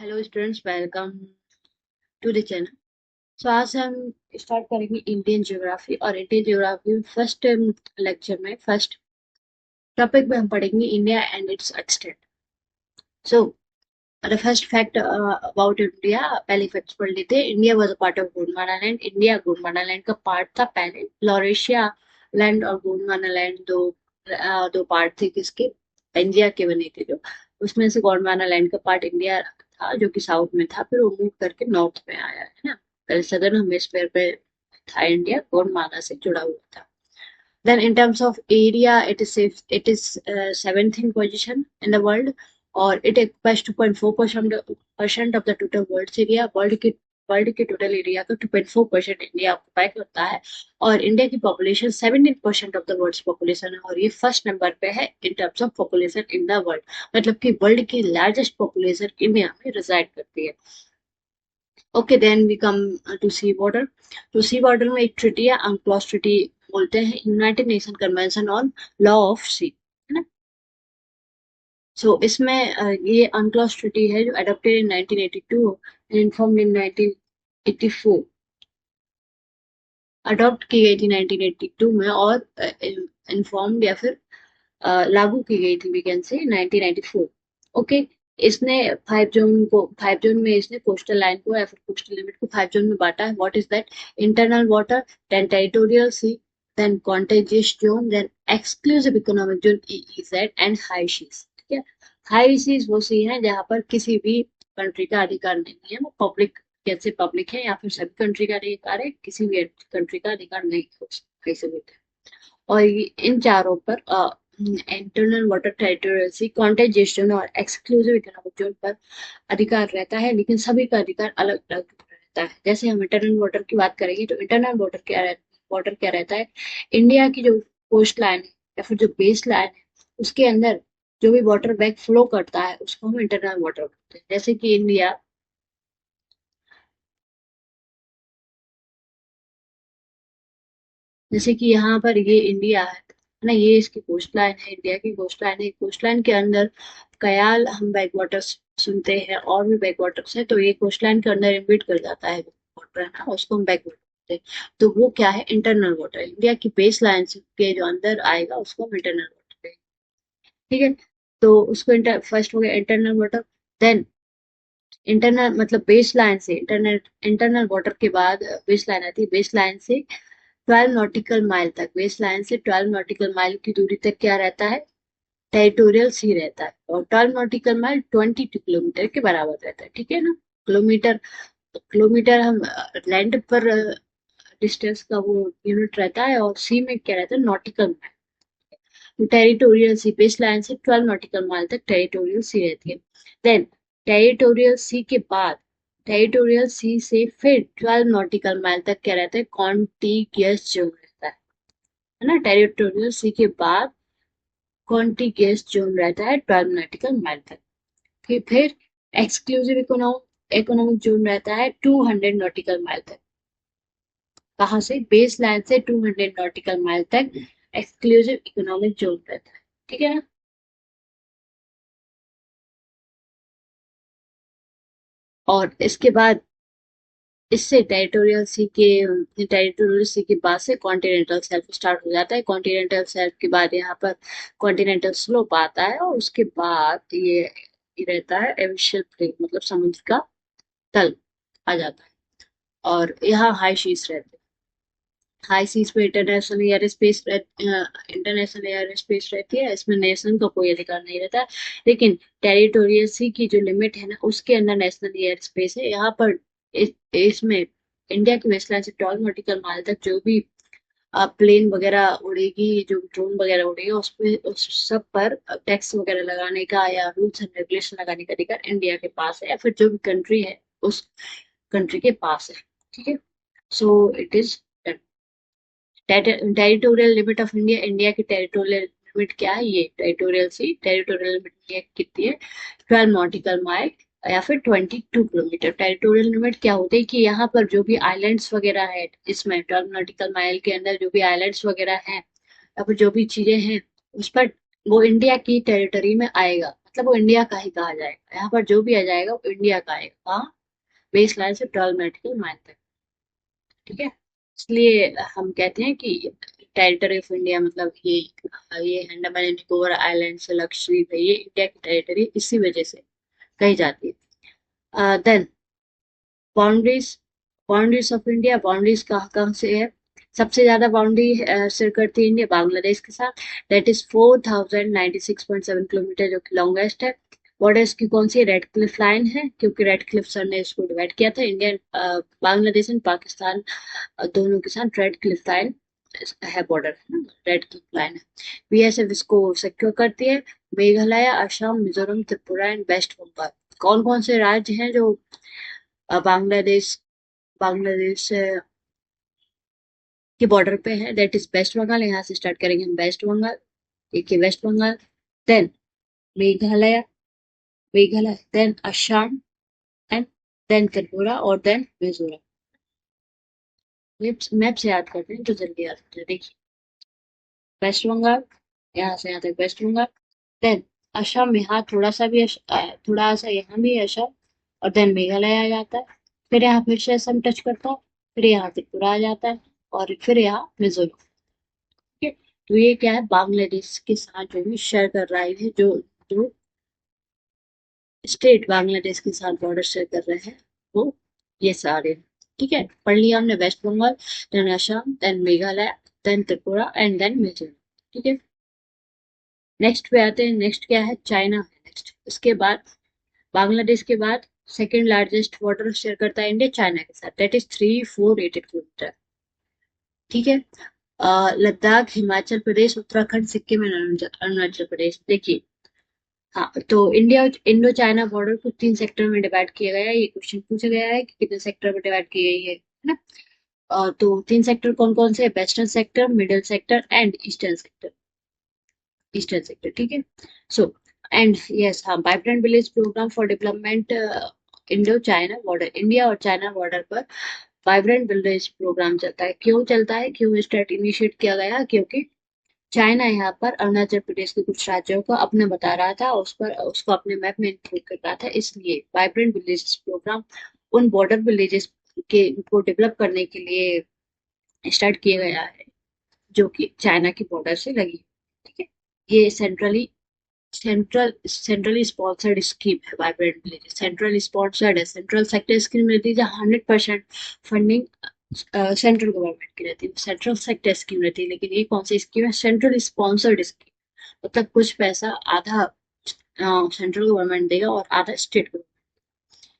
Hello students, welcome to the channel. So आज हम start करेंगे इंडियन ज्योग्राफी। और इंडियन ज्योग्राफी फर्स्ट लेक्चर में फर्स्ट टॉपिक में हम पढ़ेंगे India and its extent. So the first fact about India, पहले फैक्ट्स पढ़ लेते हैं। India was a part of Gondwana land. India Gondwana land का पार्ट था पहले। लॉरेशिया लैंड और गोंडवाना लैंड दो पार्ट थे किसके, इंडिया के बने थे। जो उसमें से गोंडवाना लैंड का पार्ट इंडिया था जो कि साउथ में था, फिर वो मूव करके नॉर्थ में आया है ना। पहले सदर्न हेमिस्फीयर पे था इंडिया, गोंडवाना से जुड़ा हुआ था। Then in terms of area, it is seventh in position in the world, और it occupies 2.4% of the total world's area। World के टोटल एरिया का 2.4% इंडिया ऑक्युपाई करता है। और इंडिया की population 17% of the world's population है, और ये फर्स्ट नंबर पे है in terms of population in the world. मतलब कि वर्ल्ड की लार्जेस्ट पॉपुलेशन इंडिया में रिजाइड करती है। Okay, then we come to sea border. तो सी बॉर्डर में एक ट्रिटी है, अनक्लॉस ट्रिटी बोलते हैं, United Nation convention on law of sea, है ना। सो इसमें ये अनक्लॉस ट्रिटी है जो adopted in 1982 and informed in 1984। Adopt की गई थी 1982 में, और इन्फॉर्म्ड या फिर लागू की गई थी वी कैन से 1994। ओके, इसने फाइव जोन में इसने कोस्टल लाइन को या फिर कोस्टल लिमिट को 5 जोन में बांटा है। What is that? Internal water, then territorial sea, then contiguous zone, then exclusive economic zone EEZ and high seas. ठीक है, हाई सीज वो सी है जहां पर किसी भी कंट्री का अधिकार नहीं है, वो पब्लिक कैसे पब्लिक है, या फिर सभी कंट्री का अधिकार है, किसी भी कंट्री का अधिकार नहीं हो सकता कैसे भी। और इन चारों पर इंटरनल वाटर, टेरिटोरियल सी, कॉन्टेजियस और एक्सक्लूसिव इकोनॉमिक जोन पर अधिकार रहता है, लेकिन सभी का अधिकार अलग अलग रहता है। जैसे हम इंटरनल वाटर की बात करेंगे तो इंटरनल वाटर क्या रहता है? इंडिया की जो कोस्ट लाइन है या फिर जो बेस लाइन है, उसके अंदर जो भी वाटर बैक फ्लो करता है उसको हम इंटरनल वाटर बोलते हैं। जैसे कि यहाँ पर ये इंडिया है ना, ये इसकी कोस्ट लाइन है, इंडिया की कोस्ट लाइन है। कोस्ट लाइन के अंदर कयाल हम बैक वाटर्स सुनते हैं, और भी बैक वाटर्स है, तो ये कोस्ट लाइन के अंदर इम्बिट कर जाता है वाटर, है ना, उसको हम बैक वाटर बोलते हैं। तो वो क्या है? Internal water. इंडिया की बेस लाइन के जो अंदर आएगा उसको हम इंटरनल वाटर कहेंगे। ठीक है, तो उसको फर्स्ट हो गया इंटरनल वाटर। देन इंटरनल मतलब बेस लाइन से इंटरनल वाटर के बाद बेस लाइन आती है। बेस लाइन से 12 नॉटिकल माइल तक, बेस लाइन से 12 नॉटिकल माइल की दूरी तक क्या रहता है? टेरिटोरियल सी रहता है। और 12 नॉटिकल माइल 22 किलोमीटर के बराबर रहता है। ठीक है ना। किलोमीटर किलोमीटर हम लैंड पर डिस्टेंस का वो यूनिट रहता है, और सी में क्या रहता है? Nautical mile. टेरिटोरियल सी बेस लाइन से 12 नॉटिकल माइल तक टेरिटोरियल सी रहती है। देन टेरिटोरियल सी के बाद, टेरिटोरियल सी से फिर 12 नॉटिकल माइल तक क्या रहता है? कॉन्टिगियस जोन रहता है ना। टेरिटोरियल सी के बाद कॉन्टिगियस जोन रहता है 12 नॉटिकल माइल तक। फिर एक्सक्लूसिव इकोनॉमिक जोन रहता है 200 नॉटिकल माइल तक। कहाँ से? बेस लाइन से 200 नॉटिकल माइल तक एक्सक्लूसिव इकोनॉमिक जोन रहता है। ठीक है ना। और इसके बाद इससे टेरिटोरियल सी के बाद से कॉन्टिनेंटल शेल्फ स्टार्ट हो जाता है। कॉन्टिनेंटल शेल्फ के बाद यहाँ पर कॉन्टिनेंटल स्लोप आता है, और उसके बाद ये रहता है एबिशियल प्लेन, मतलब समुद्र का तल आ जाता है। और यहाँ हाई सीज रहते हैं। हाई सीज पे इंटरनेशनल एयर स्पेस रहती है, इसमें नेशन का कोई अधिकार नहीं रहता है। लेकिन टेरिटोरियल सी की जो लिमिट है ना, उसके अंदर नेशनल एयर स्पेस है। यहाँ पर इसमें इंडिया की वेस्टलैंड से 12 नॉटिकल माइल तक जो भी प्लेन वगैरह उड़ेगी, जो ड्रोन वगैरह उड़ेगा, उस पे उस सब पर टैक्स वगैरह लगाने का या रूल्स एंड रेगुलेशन लगाने का अधिकार इंडिया के पास है, या फिर जो भी कंट्री है उस कंट्री के पास है। ठीक है, so it is territorial limit of India. India की टेरिटोरियल लिमिट क्या है? ये टेरिटोरियल लिमिट इंडिया की कितनी है? 12 नॉटिकल माइल या फिर 22 किलोमीटर। टेरिटोरियल लिमिट क्या होती है कि यहाँ पर जो भी आइलैंड्स वगैरह है, इसमें 12 नॉटिकल माइल के अंदर जो भी आइलैंड्स वगैरह हैं या फिर जो भी चीजें हैं, उस पर वो इंडिया की टेरिटरी में आएगा। मतलब वो इंडिया का ही कहा जाएगा। यहाँ पर जो भी आ जाएगा वो इंडिया का आएगा, बेस लाइन से 12 मेट्रिकल माइल तक। ठीक है, इसलिए हम कहते हैं कि टेरिटरी ऑफ इंडिया मतलब ये अंडमान एंड निकोबार आइलैंड से लक्षद्वीप है, ये इंडिया की टेरिटरी इसी वजह से कही जाती है। Then boundaries, boundaries of India, boundaries कहाँ कहाँ से है? सबसे ज्यादा बाउंड्री शेयर करती है इंडिया बांग्लादेश के साथ, दैट इज 4096.7 किलोमीटर, जो कि लॉन्गेस्ट है। बॉर्डर्स की कौन सी? रेड क्लिफ लाइन है, क्योंकि रेड क्लिफ सर ने इसको डिवाइड किया था, इंडिया बांग्लादेश एंड पाकिस्तान दोनों के साथ रेड क्लिफ लाइन है, बॉर्डर रेड क्लिफ लाइन है। बीएसएफ इसको सिक्योर करती है। Meghalaya, Assam, Mizoram, Tripura and West Bengal. कौन कौन से राज्य हैं जो बांग्लादेश बांग्लादेश के बॉर्डर पे है? That is West Bengal. यहाँ से स्टार्ट करेंगे हम, वेस्ट बंगाल, देखिए West Bengal, then Meghalaya, then Assam and then Tripura और देन मिजोरम। मैप से याद करते हैं तो जल्दी याद करते हैं। देखिए वेस्ट बंगाल, यहाँ से यहाँ तक वेस्ट बंगाल, देन असम, यहाँ थोड़ा सा भी थोड़ा सा यहाँ भी असम, और देन मेघालय आ जाता है, फिर यहाँ फिर से असम टच करता है, फिर यहाँ त्रिपुरा आ जाता है, और फिर यहाँ मिजोरम। ठीक है, तो ये क्या है, बांग्लादेश के साथ जो भी शेयर कर रहा है, जो जो स्टेट बांग्लादेश के साथ बॉर्डर शेयर कर रहे हैं वो ये सारे। ठीक है, पढ़ लिया हमने West Bengal, then Assam, then Meghalaya, then Tripura and then Mizoram. ठीक है, नेक्स्ट पे आते हैं। नेक्स्ट क्या है? चाइना है नेक्स्ट। इसके बाद बांग्लादेश के बाद सेकेंड लार्जेस्ट बॉर्डर शेयर करता है इंडिया चाइना के साथ, दैट इज 3488 किलोमीटर। ठीक है, लद्दाख, हिमाचल प्रदेश, उत्तराखंड, सिक्किम एंड अरुणाचल प्रदेश। देखिए, हाँ, तो इंडिया इंडो चाइना बॉर्डर को 3 सेक्टर में डिवाइड किया गया है। ये क्वेश्चन पूछा गया है कि कितने सेक्टर में डिवाइड की गई है ना? तो 3 सेक्टर कौन कौन से? Western sector, middle sector and eastern sector. Eastern sector, ठीक है। सो एंड यस, हाँ, vibrant village programme for development Indo China border, India और चाइना बॉर्डर पर वाइब्रेंट विलेज प्रोग्राम चलता है। क्यों चलता है, क्यों स्टार्ट इनिशिएट किया गया? क्योंकि चाइना यहाँ पर अरुणाचल प्रदेश के कुछ राज्यों को अपने बता रहा था, उस पर उसको अपने मैप में इंक्लूड कर रहा था, इसलिए वाइब्रेंट विलेजेस प्रोग्राम उन बॉर्डर विलेजेस के को डेवलप करने के लिए स्टार्ट किया गया है, जो कि चाइना की बॉर्डर से लगी। ठीक है, ये सेंट्रली स्पॉन्सर्ड स्कीम है वाइब्रेंट विलेजेस, सेंट्रल स्पॉन्सर्ड है, सेंट्रल सेक्टर स्कीम रहती है जहाँ 100% फंडिंग सेंट्रल गवर्नमेंट की रहती है, सेंट्रल सेक्टर स्कीम रहती है। लेकिन ये कौन सी स्कीम है? सेंट्रल स्पॉन्सर्ड स्कीम, मतलब कुछ पैसा आधा सेंट्रल गवर्नमेंट देगा और आधा स्टेट गवर्नमेंट